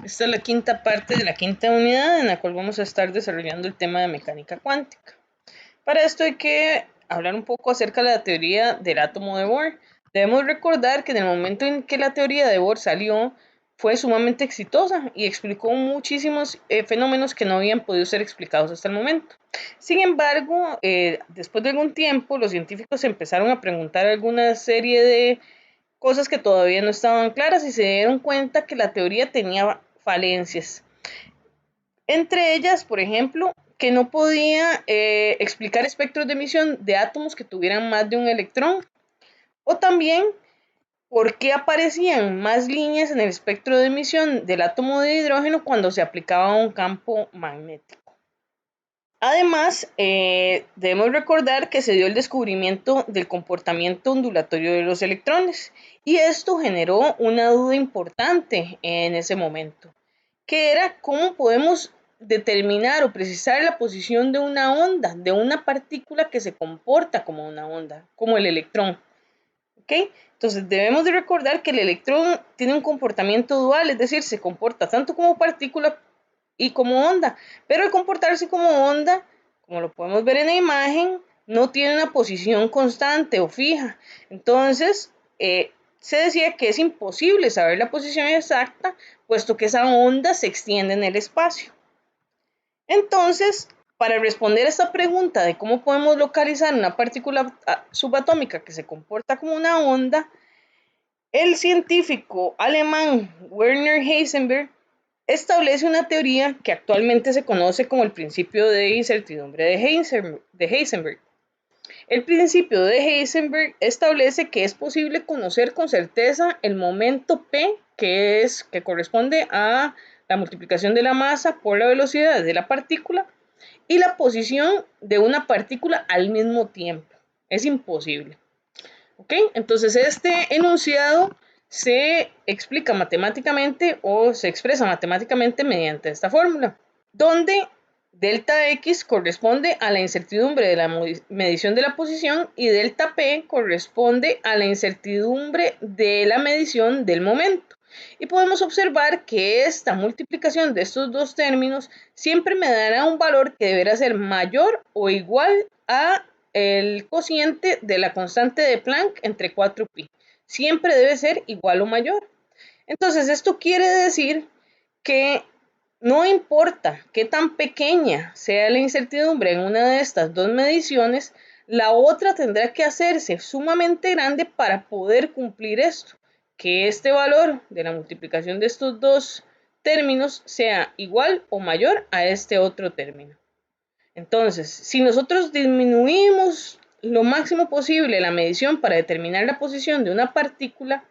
Esta es la quinta parte de la quinta unidad en la cual vamos a estar desarrollando el tema de mecánica cuántica. Para esto hay que hablar un poco acerca de la teoría del átomo de Bohr. Debemos recordar que en el momento en que la teoría de Bohr salió, fue sumamente exitosa y explicó muchísimos fenómenos que no habían podido ser explicados hasta el momento. Sin embargo, después de algún tiempo, los científicos empezaron a preguntar alguna serie de cosas que todavía no estaban claras y se dieron cuenta que la teoría tenía falencias. Entre ellas, por ejemplo, que no podía explicar espectros de emisión de átomos que tuvieran más de un electrón, o también por qué aparecían más líneas en el espectro de emisión del átomo de hidrógeno cuando se aplicaba un campo magnético. Además, debemos recordar que se dio el descubrimiento del comportamiento ondulatorio de los electrones y esto generó una duda importante en ese momento, que era cómo podemos determinar o precisar la posición de una onda, de una partícula que se comporta como una onda, como el electrón. ¿Okay? Entonces debemos de recordar que el electrón tiene un comportamiento dual, es decir, se comporta tanto como partícula y como onda, pero al comportarse como onda, como lo podemos ver en la imagen, no tiene una posición constante o fija. Entonces, se decía que es imposible saber la posición exacta, puesto que esa onda se extiende en el espacio. Entonces, para responder a esta pregunta de cómo podemos localizar una partícula subatómica que se comporta como una onda, el científico alemán Werner Heisenberg establece una teoría que actualmente se conoce como el principio de incertidumbre de Heisenberg. El principio de Heisenberg establece que es posible conocer con certeza el momento P, que corresponde a la multiplicación de la masa por la velocidad de la partícula, y la posición de una partícula al mismo tiempo. Es imposible. ¿Ok? Entonces este enunciado se explica matemáticamente o se expresa matemáticamente mediante esta fórmula, donde delta X corresponde a la incertidumbre de la medición de la posición y delta P corresponde a la incertidumbre de la medición del momento. Y podemos observar que esta multiplicación de estos dos términos siempre me dará un valor que deberá ser mayor o igual a el cociente de la constante de Planck entre 4pi. Siempre debe ser igual o mayor. Entonces, esto quiere decir que no importa qué tan pequeña sea la incertidumbre en una de estas dos mediciones, la otra tendrá que hacerse sumamente grande para poder cumplir esto, que este valor de la multiplicación de estos dos términos sea igual o mayor a este otro término. Entonces, si nosotros disminuimos lo máximo posible la medición para determinar la posición de una partícula,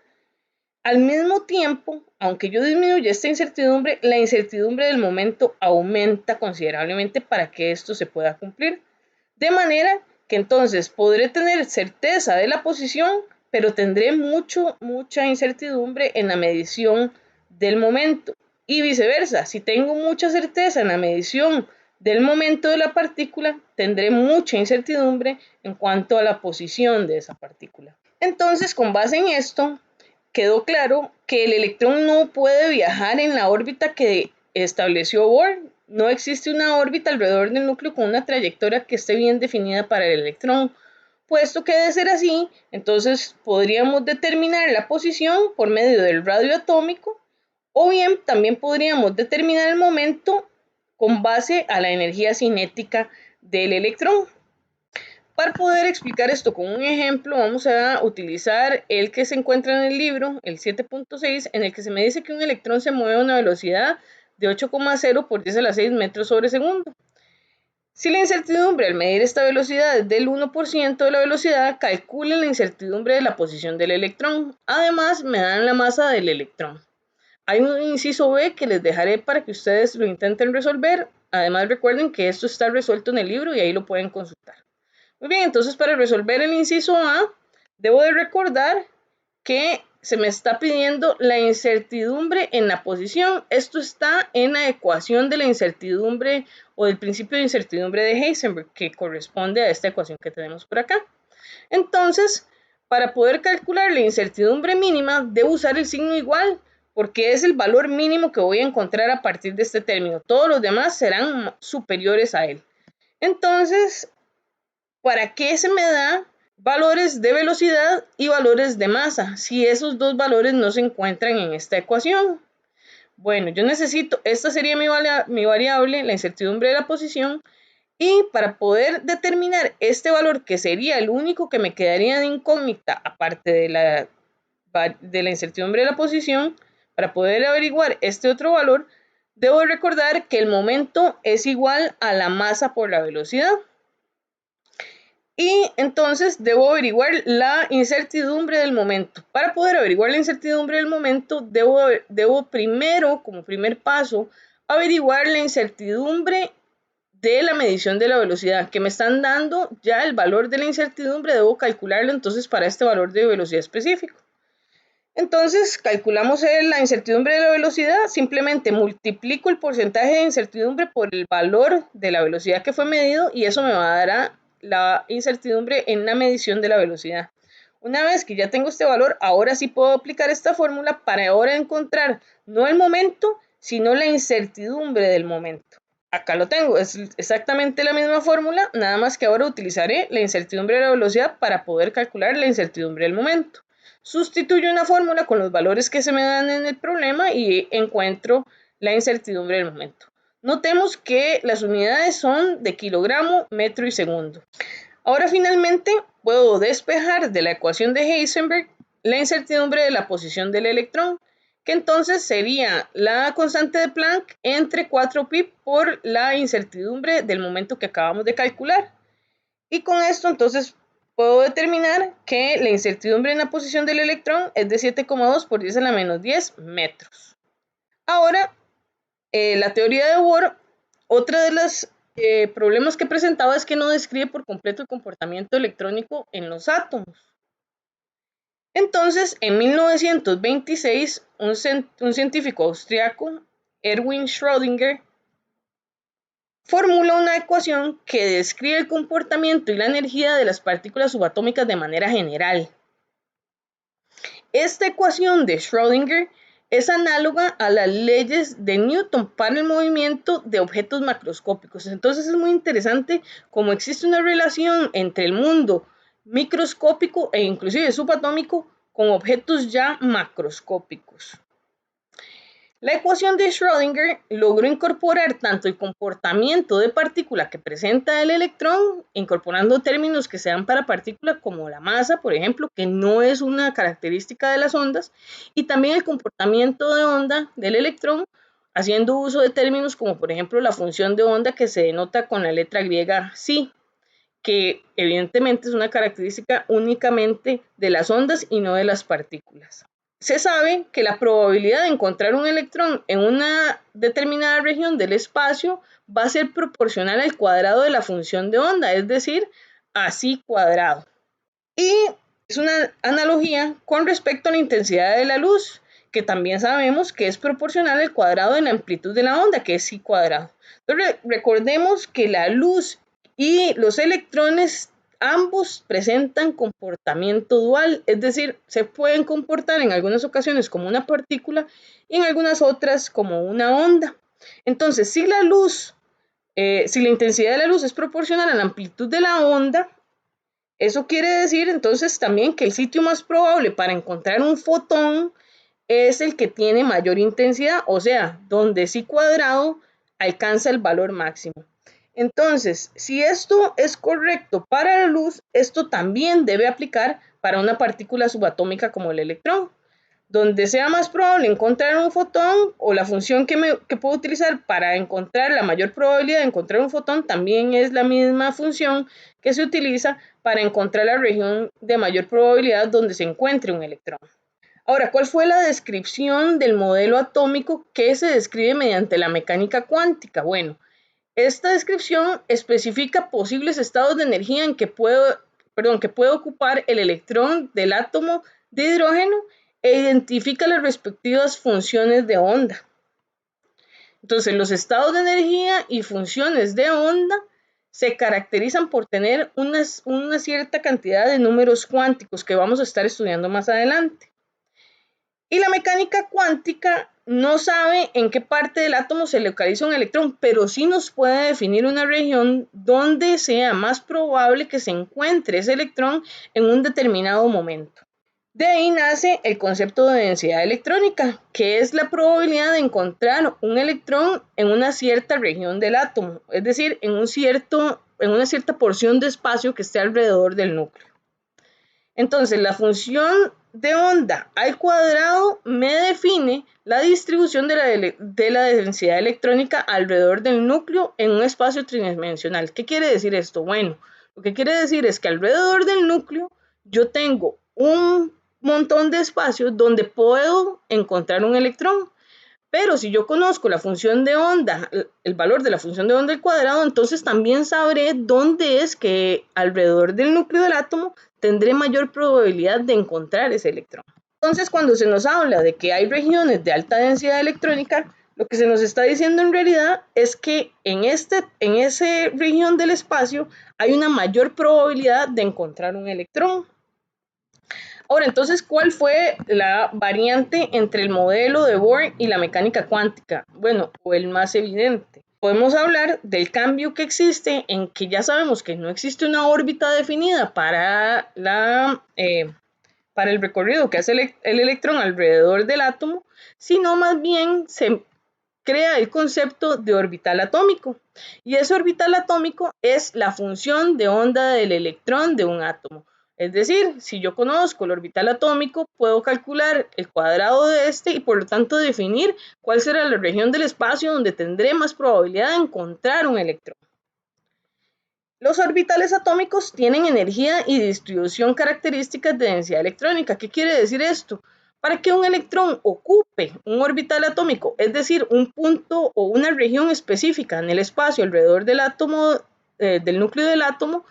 al mismo tiempo, aunque yo disminuya esta incertidumbre, la incertidumbre del momento aumenta considerablemente para que esto se pueda cumplir. De manera que entonces podré tener certeza de la posición, pero tendré mucha incertidumbre en la medición del momento. Y viceversa, si tengo mucha certeza en la medición del momento de la partícula, tendré mucha incertidumbre en cuanto a la posición de esa partícula. Entonces, con base en esto, quedó claro que el electrón no puede viajar en la órbita que estableció Bohr. No existe una órbita alrededor del núcleo con una trayectoria que esté bien definida para el electrón. Puesto que de ser así, entonces podríamos determinar la posición por medio del radio atómico, o bien también podríamos determinar el momento con base a la energía cinética del electrón. Para poder explicar esto con un ejemplo, vamos a utilizar el que se encuentra en el libro, el 7.6, en el que se me dice que un electrón se mueve a una velocidad de 8,0 por 10 a la 6 metros sobre segundo. Si la incertidumbre al medir esta velocidad es del 1% de la velocidad, calculen la incertidumbre de la posición del electrón. Además, me dan la masa del electrón. Hay un inciso B que les dejaré para que ustedes lo intenten resolver. Además, recuerden que esto está resuelto en el libro y ahí lo pueden consultar. Muy bien, entonces para resolver el inciso A, debo de recordar que se me está pidiendo la incertidumbre en la posición. Esto está en la ecuación de la incertidumbre o del principio de incertidumbre de Heisenberg, que corresponde a esta ecuación que tenemos por acá. Entonces, para poder calcular la incertidumbre mínima, debo usar el signo igual, porque es el valor mínimo que voy a encontrar a partir de este término. Todos los demás serán superiores a él. Entonces, ¿para qué se me da valores de velocidad y valores de masa si esos dos valores no se encuentran en esta ecuación? Bueno, yo necesito, esta sería mi variable, la incertidumbre de la posición, y para poder determinar este valor, que sería el único que me quedaría de incógnita, aparte de la incertidumbre de la posición, para poder averiguar este otro valor, debo recordar que el momento es igual a la masa por la velocidad. Y entonces debo averiguar la incertidumbre del momento. Para poder averiguar la incertidumbre del momento, debo primero, como primer paso, averiguar la incertidumbre de la medición de la velocidad, que me están dando ya el valor de la incertidumbre, debo calcularlo entonces para este valor de velocidad específico. Entonces calculamos la incertidumbre de la velocidad, simplemente multiplico el porcentaje de incertidumbre por el valor de la velocidad que fue medido y eso me va a dar la incertidumbre en la medición de la velocidad. Una vez que ya tengo este valor, ahora sí puedo aplicar esta fórmula para ahora encontrar no el momento, sino la incertidumbre del momento. Acá lo tengo, es exactamente la misma fórmula, nada más que ahora utilizaré la incertidumbre de la velocidad para poder calcular la incertidumbre del momento. Sustituyo una fórmula con los valores que se me dan en el problema y encuentro la incertidumbre del momento. Notemos que las unidades son de kilogramo, metro y segundo. Ahora finalmente puedo despejar de la ecuación de Heisenberg la incertidumbre de la posición del electrón, que entonces sería la constante de Planck entre 4pi por la incertidumbre del momento que acabamos de calcular. Y con esto entonces puedo determinar que la incertidumbre en la posición del electrón es de 7,2 por 10 a la menos 10 metros. Ahora, la teoría de Bohr, otra de los problemas que presentaba es que no describe por completo el comportamiento electrónico en los átomos. Entonces, en 1926, un científico austriaco, Erwin Schrödinger, formula una ecuación que describe el comportamiento y la energía de las partículas subatómicas de manera general. Esta ecuación de Schrödinger es análoga a las leyes de Newton para el movimiento de objetos macroscópicos. Entonces es muy interesante cómo existe una relación entre el mundo microscópico e inclusive subatómico con objetos ya macroscópicos. La ecuación de Schrödinger logró incorporar tanto el comportamiento de partícula que presenta el electrón, incorporando términos que sean para partícula como la masa, por ejemplo, que no es una característica de las ondas, y también el comportamiento de onda del electrón, haciendo uso de términos como por ejemplo la función de onda que se denota con la letra griega psi, que evidentemente es una característica únicamente de las ondas y no de las partículas. Se sabe que la probabilidad de encontrar un electrón en una determinada región del espacio va a ser proporcional al cuadrado de la función de onda, es decir, a psi cuadrado. Y es una analogía con respecto a la intensidad de la luz, que también sabemos que es proporcional al cuadrado de la amplitud de la onda, que es psi cuadrado. Entonces, recordemos que la luz y los electrones ambos presentan comportamiento dual, es decir, se pueden comportar en algunas ocasiones como una partícula y en algunas otras como una onda. Entonces, si la intensidad de la luz es proporcional a la amplitud de la onda, eso quiere decir entonces también que el sitio más probable para encontrar un fotón es el que tiene mayor intensidad, o sea, donde psi cuadrado alcanza el valor máximo. Entonces, si esto es correcto para la luz, esto también debe aplicar para una partícula subatómica como el electrón. Donde sea más probable encontrar un fotón, o la función que puedo utilizar para encontrar la mayor probabilidad de encontrar un fotón también es la misma función que se utiliza para encontrar la región de mayor probabilidad donde se encuentre un electrón. Ahora, ¿cuál fue la descripción del modelo atómico que se describe mediante la mecánica cuántica? Bueno, esta descripción especifica posibles estados de energía en que puede ocupar el electrón del átomo de hidrógeno e identifica las respectivas funciones de onda. Entonces, los estados de energía y funciones de onda se caracterizan por tener una cierta cantidad de números cuánticos que vamos a estar estudiando más adelante. Y la mecánica cuántica no sabe en qué parte del átomo se localiza un electrón, pero sí nos puede definir una región donde sea más probable que se encuentre ese electrón en un determinado momento. De ahí nace el concepto de densidad electrónica, que es la probabilidad de encontrar un electrón en una cierta región del átomo, es decir, en una cierta porción de espacio que esté alrededor del núcleo. Entonces, la función de onda al cuadrado me define la distribución de la densidad electrónica alrededor del núcleo en un espacio tridimensional. ¿Qué quiere decir esto? Bueno, lo que quiere decir es que alrededor del núcleo yo tengo un montón de espacios donde puedo encontrar un electrón. Pero si yo conozco la función de onda, el valor de la función de onda al cuadrado, entonces también sabré dónde es que alrededor del núcleo del átomo tendré mayor probabilidad de encontrar ese electrón. Entonces, cuando se nos habla de que hay regiones de alta densidad electrónica, lo que se nos está diciendo en realidad es que en esa región del espacio hay una mayor probabilidad de encontrar un electrón. Ahora, entonces, ¿cuál fue la variante entre el modelo de Bohr y la mecánica cuántica? Bueno, o el más evidente. Podemos hablar del cambio que existe en que ya sabemos que no existe una órbita definida para el recorrido que hace el electrón alrededor del átomo, sino más bien se crea el concepto de orbital atómico. Y ese orbital atómico es la función de onda del electrón de un átomo. Es decir, si yo conozco el orbital atómico, puedo calcular el cuadrado de este y por lo tanto definir cuál será la región del espacio donde tendré más probabilidad de encontrar un electrón. Los orbitales atómicos tienen energía y distribución características de densidad electrónica. ¿Qué quiere decir esto? Para que un electrón ocupe un orbital atómico, es decir, un punto o una región específica en el espacio alrededor del átomo, del núcleo del átomo,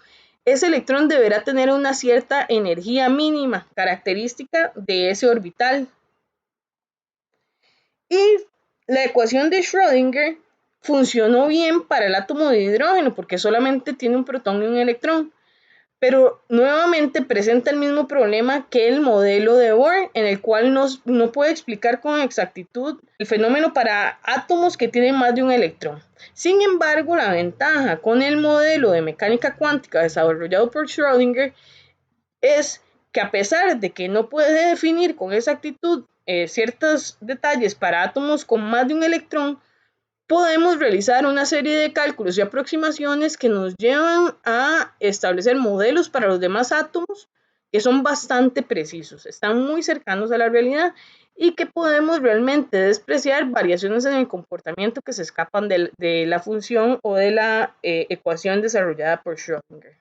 ese electrón deberá tener una cierta energía mínima característica de ese orbital. Y la ecuación de Schrödinger funcionó bien para el átomo de hidrógeno porque solamente tiene un protón y un electrón, pero nuevamente presenta el mismo problema que el modelo de Bohr, en el cual no puede explicar con exactitud el fenómeno para átomos que tienen más de un electrón. Sin embargo, la ventaja con el modelo de mecánica cuántica desarrollado por Schrödinger es que a pesar de que no puede definir con exactitud ciertos detalles para átomos con más de un electrón, podemos realizar una serie de cálculos y aproximaciones que nos llevan a establecer modelos para los demás átomos que son bastante precisos, están muy cercanos a la realidad y que podemos realmente despreciar variaciones en el comportamiento que se escapan de la función o de la ecuación desarrollada por Schrödinger.